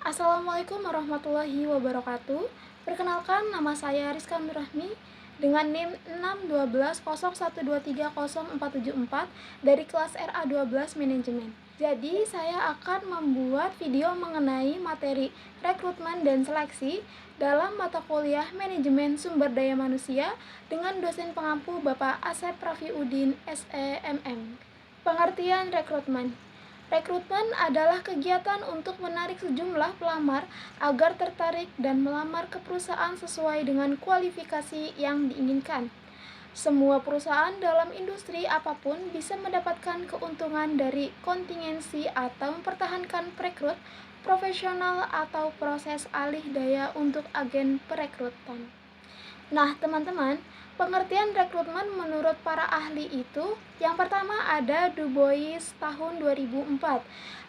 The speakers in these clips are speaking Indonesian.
Assalamualaikum warahmatullahi wabarakatuh. Perkenalkan, nama saya Rizka Nurrahmi dengan NIM 61201230474 dari kelas RA12 Manajemen. Jadi, saya akan membuat video mengenai materi rekrutmen dan seleksi dalam mata kuliah Manajemen Sumber Daya Manusia dengan dosen pengampu Bapak Asep Rafiuddin SEMM. Pengertian rekrutmen. Rekrutmen adalah kegiatan untuk menarik sejumlah pelamar agar tertarik dan melamar ke perusahaan sesuai dengan kualifikasi yang diinginkan. Semua perusahaan dalam industri apapun bisa mendapatkan keuntungan dari kontingensi atau mempertahankan perekrut profesional atau proses alih daya untuk agen perekrutan. Nah, teman-teman, pengertian rekrutmen menurut para ahli itu, yang pertama ada Du Bois tahun 2004.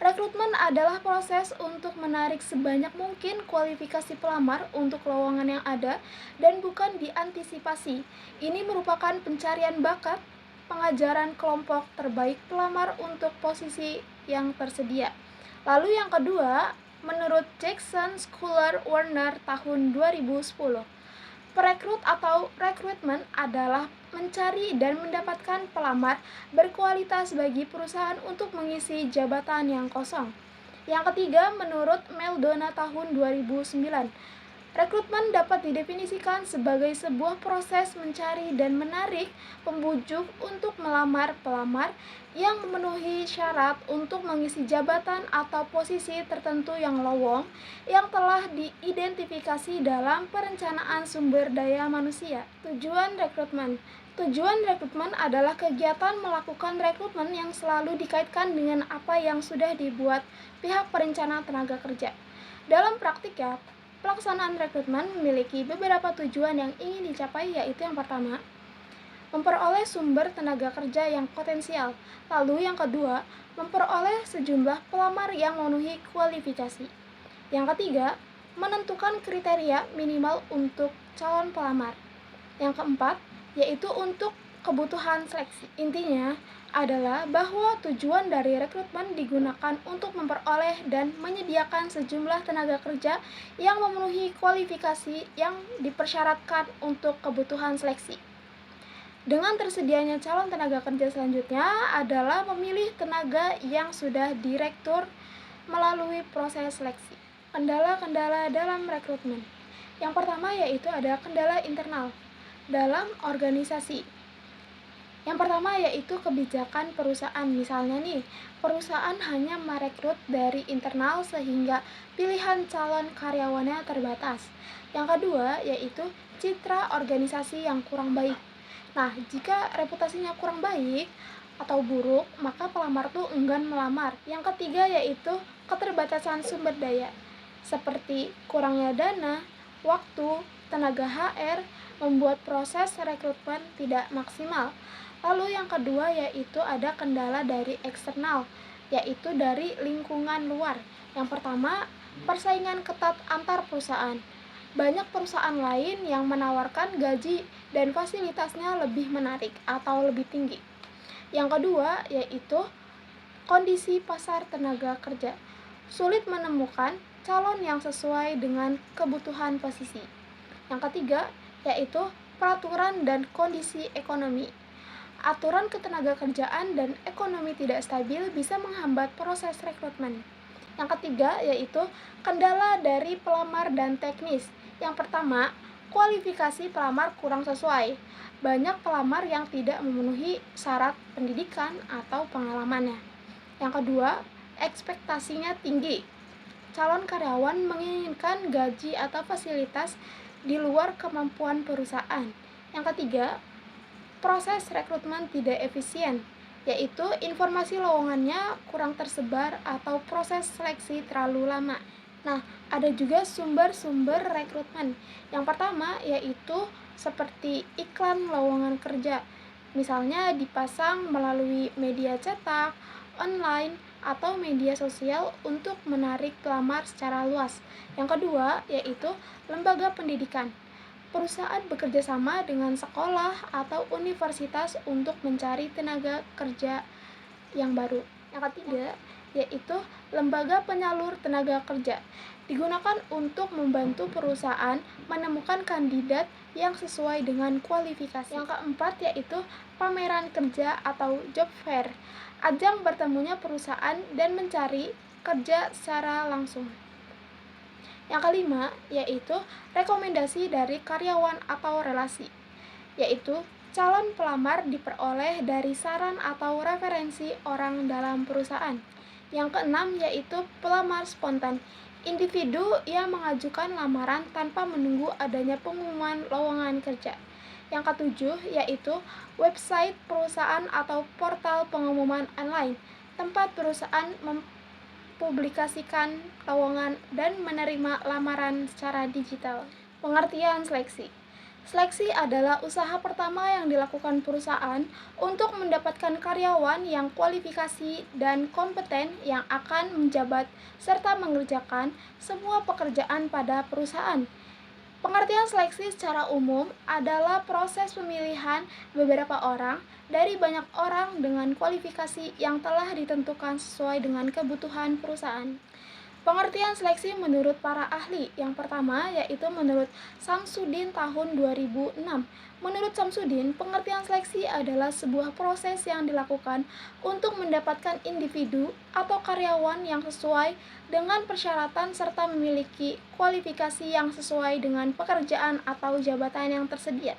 Rekrutmen adalah proses untuk menarik sebanyak mungkin kualifikasi pelamar untuk lowongan yang ada dan bukan diantisipasi. Ini merupakan pencarian bakat, pengajaran kelompok terbaik pelamar untuk posisi yang tersedia. Lalu yang kedua, menurut Jackson Schuler Warner tahun 2010. Perekrut atau rekrutmen adalah mencari dan mendapatkan pelamar berkualitas bagi perusahaan untuk mengisi jabatan yang kosong. Yang ketiga, menurut Meldona tahun 2009, rekrutmen dapat didefinisikan sebagai sebuah proses mencari dan menarik pembujuk untuk melamar pelamar yang memenuhi syarat untuk mengisi jabatan atau posisi tertentu yang lowong yang telah diidentifikasi dalam perencanaan sumber daya manusia. Tujuan rekrutmen. Tujuan rekrutmen adalah kegiatan melakukan rekrutmen yang selalu dikaitkan dengan apa yang sudah dibuat pihak perencana tenaga kerja. Dalam praktiknya, pelaksanaan rekrutmen memiliki beberapa tujuan yang ingin dicapai, yaitu yang pertama, memperoleh sumber tenaga kerja yang potensial. Lalu yang kedua, memperoleh sejumlah pelamar yang memenuhi kualifikasi. Yang ketiga, menentukan kriteria minimal untuk calon pelamar. Yang keempat, yaitu untuk kebutuhan seleksi. Intinya adalah bahwa tujuan dari rekrutmen digunakan untuk memperoleh dan menyediakan sejumlah tenaga kerja yang memenuhi kualifikasi yang dipersyaratkan untuk kebutuhan seleksi. Dengan tersedianya calon tenaga kerja selanjutnya adalah memilih tenaga yang sudah direktur melalui proses seleksi. Kendala-kendala dalam rekrutmen. Yang pertama yaitu ada kendala internal dalam organisasi. Yang pertama yaitu kebijakan perusahaan. Misalnya nih, perusahaan hanya merekrut dari internal sehingga pilihan calon karyawannya terbatas. Yang kedua yaitu citra organisasi yang kurang baik. Nah, jika reputasinya kurang baik atau buruk, maka pelamar tuh enggan melamar. Yang ketiga yaitu keterbatasan sumber daya, seperti kurangnya dana, waktu, tenaga HR, membuat proses rekrutmen tidak maksimal. Lalu yang kedua yaitu ada kendala dari eksternal, yaitu dari lingkungan luar. Yang pertama, persaingan ketat antar perusahaan. Banyak perusahaan lain yang menawarkan gaji dan fasilitasnya lebih menarik atau lebih tinggi. Yang kedua yaitu kondisi pasar tenaga kerja. Sulit menemukan calon yang sesuai dengan kebutuhan posisi. Yang ketiga yaitu peraturan dan kondisi ekonomi. Aturan ketenagakerjaan dan ekonomi tidak stabil bisa menghambat proses rekrutmen. Yang ketiga yaitu kendala dari pelamar dan teknis. Yang pertama, kualifikasi pelamar kurang sesuai. Banyak pelamar yang tidak memenuhi syarat pendidikan atau pengalamannya. Yang kedua, ekspektasinya tinggi. Calon karyawan menginginkan gaji atau fasilitas di luar kemampuan perusahaan. Yang ketiga, proses rekrutmen tidak efisien, yaitu informasi lowongannya kurang tersebar atau proses seleksi terlalu lama. Nah, ada juga sumber-sumber rekrutmen. Yang pertama yaitu seperti iklan lowongan kerja. Misalnya dipasang melalui media cetak, online, atau media sosial untuk menarik pelamar secara luas. Yang kedua yaitu lembaga pendidikan. Perusahaan bekerja sama dengan sekolah atau universitas untuk mencari tenaga kerja yang baru. Yang ketiga yaitu lembaga penyalur tenaga kerja. Digunakan untuk membantu perusahaan menemukan kandidat yang sesuai dengan kualifikasi. Yang keempat yaitu pameran kerja atau job fair, ajang bertemunya perusahaan dan mencari kerja secara langsung. Yang kelima yaitu rekomendasi dari karyawan atau relasi, yaitu calon pelamar diperoleh dari saran atau referensi orang dalam perusahaan. Yang keenam yaitu pelamar spontan, individu yang mengajukan lamaran tanpa menunggu adanya pengumuman lowongan kerja. Yang ketujuh yaitu website perusahaan atau portal pengumuman online, tempat perusahaan mempublikasikan lowongan dan menerima lamaran secara digital. Pengertian seleksi. Seleksi adalah usaha pertama yang dilakukan perusahaan untuk mendapatkan karyawan yang kualifikasi dan kompeten yang akan menjabat serta mengerjakan semua pekerjaan pada perusahaan. Pengertian seleksi secara umum adalah proses pemilihan beberapa orang dari banyak orang dengan kualifikasi yang telah ditentukan sesuai dengan kebutuhan perusahaan. Pengertian seleksi menurut para ahli, yang pertama yaitu menurut Samsudin tahun 2006. Menurut Samsudin, pengertian seleksi adalah sebuah proses yang dilakukan untuk mendapatkan individu atau karyawan yang sesuai dengan persyaratan serta memiliki kualifikasi yang sesuai dengan pekerjaan atau jabatan yang tersedia.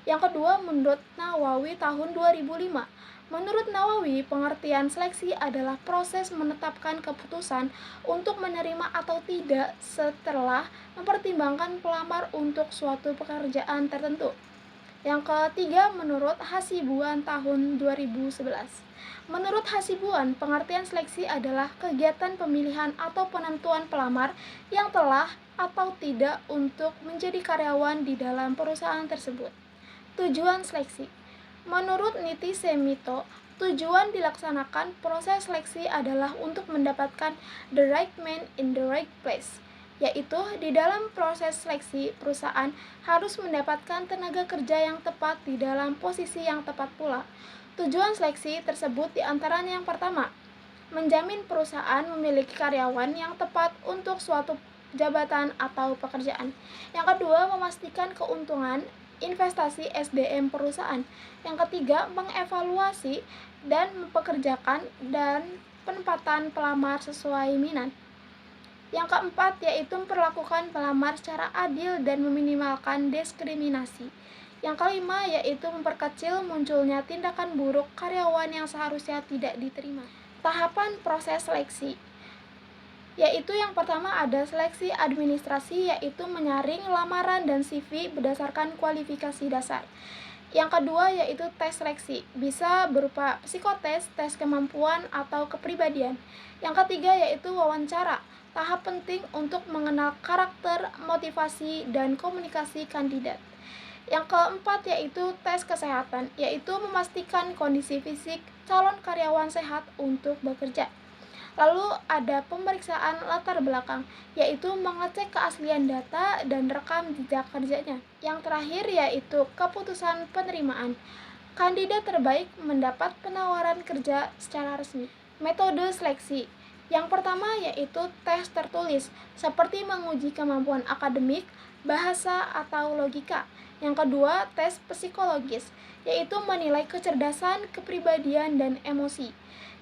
Yang kedua, menurut Nawawi tahun 2005. Menurut Nawawi, pengertian seleksi adalah proses menetapkan keputusan untuk menerima atau tidak setelah mempertimbangkan pelamar untuk suatu pekerjaan tertentu. Yang ketiga, menurut Hasibuan tahun 2011. Menurut Hasibuan, pengertian seleksi adalah kegiatan pemilihan atau penentuan pelamar yang telah atau tidak untuk menjadi karyawan di dalam perusahaan tersebut. Tujuan seleksi. Menurut Niti Semito, tujuan dilaksanakan proses seleksi adalah untuk mendapatkan the right man in the right place, yaitu di dalam proses seleksi perusahaan harus mendapatkan tenaga kerja yang tepat di dalam posisi yang tepat pula. Tujuan seleksi tersebut diantaranya yang pertama, menjamin perusahaan memiliki karyawan yang tepat untuk suatu jabatan atau pekerjaan. Yang kedua, memastikan keuntungan investasi SDM perusahaan. Yang ketiga, mengevaluasi dan mempekerjakan dan penempatan pelamar sesuai minat. Yang keempat yaitu memperlakukan pelamar secara adil dan meminimalkan diskriminasi. Yang kelima yaitu memperkecil munculnya tindakan buruk karyawan yang seharusnya tidak diterima. Tahapan proses seleksi, yaitu yang pertama ada seleksi administrasi, yaitu menyaring lamaran dan CV berdasarkan kualifikasi dasar. Yang kedua yaitu tes seleksi, bisa berupa psikotes, tes kemampuan atau kepribadian. Yang ketiga yaitu wawancara, tahap penting untuk mengenal karakter, motivasi, dan komunikasi kandidat. Yang keempat yaitu tes kesehatan, yaitu memastikan kondisi fisik calon karyawan sehat untuk bekerja. Lalu ada pemeriksaan latar belakang, yaitu mengecek keaslian data dan rekam jejak kerjanya. Yang terakhir yaitu keputusan penerimaan. Kandidat terbaik mendapat penawaran kerja secara resmi. Metode seleksi. Yang pertama yaitu tes tertulis, seperti menguji kemampuan akademik, bahasa, atau logika. Yang kedua, tes psikologis, yaitu menilai kecerdasan, kepribadian, dan emosi.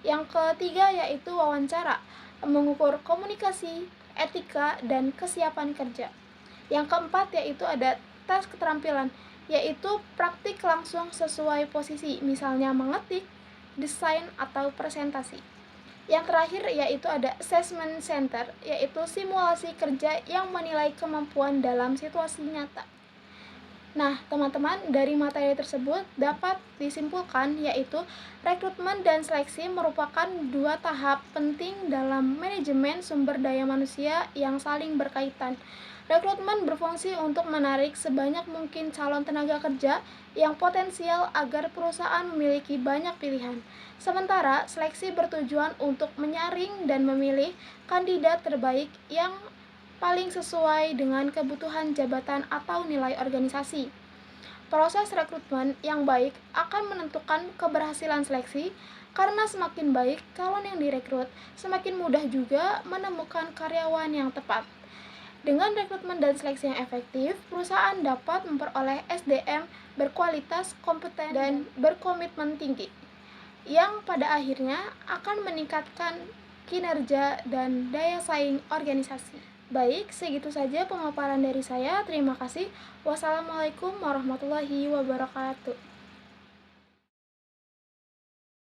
Yang ketiga yaitu wawancara, mengukur komunikasi, etika, dan kesiapan kerja. Yang keempat yaitu ada tes keterampilan, yaitu praktik langsung sesuai posisi, misalnya mengetik, desain, atau presentasi. Yang terakhir yaitu ada assessment center, yaitu simulasi kerja yang menilai kemampuan dalam situasi nyata. Nah, teman-teman, dari materi tersebut dapat disimpulkan yaitu rekrutmen dan seleksi merupakan dua tahap penting dalam manajemen sumber daya manusia yang saling berkaitan. Rekrutmen berfungsi untuk menarik sebanyak mungkin calon tenaga kerja yang potensial agar perusahaan memiliki banyak pilihan. Sementara, seleksi bertujuan untuk menyaring dan memilih kandidat terbaik yang paling sesuai dengan kebutuhan jabatan atau nilai organisasi. Proses rekrutmen yang baik akan menentukan keberhasilan seleksi Karena semakin baik calon yang direkrut, semakin mudah juga menemukan karyawan yang tepat. Dengan rekrutmen dan seleksi yang efektif, perusahaan dapat memperoleh SDM berkualitas, kompeten, dan berkomitmen tinggi, yang pada akhirnya akan meningkatkan kinerja dan daya saing organisasi. Baik, segitu saja pemaparan dari saya. Terima kasih. Wassalamualaikum warahmatullahi wabarakatuh.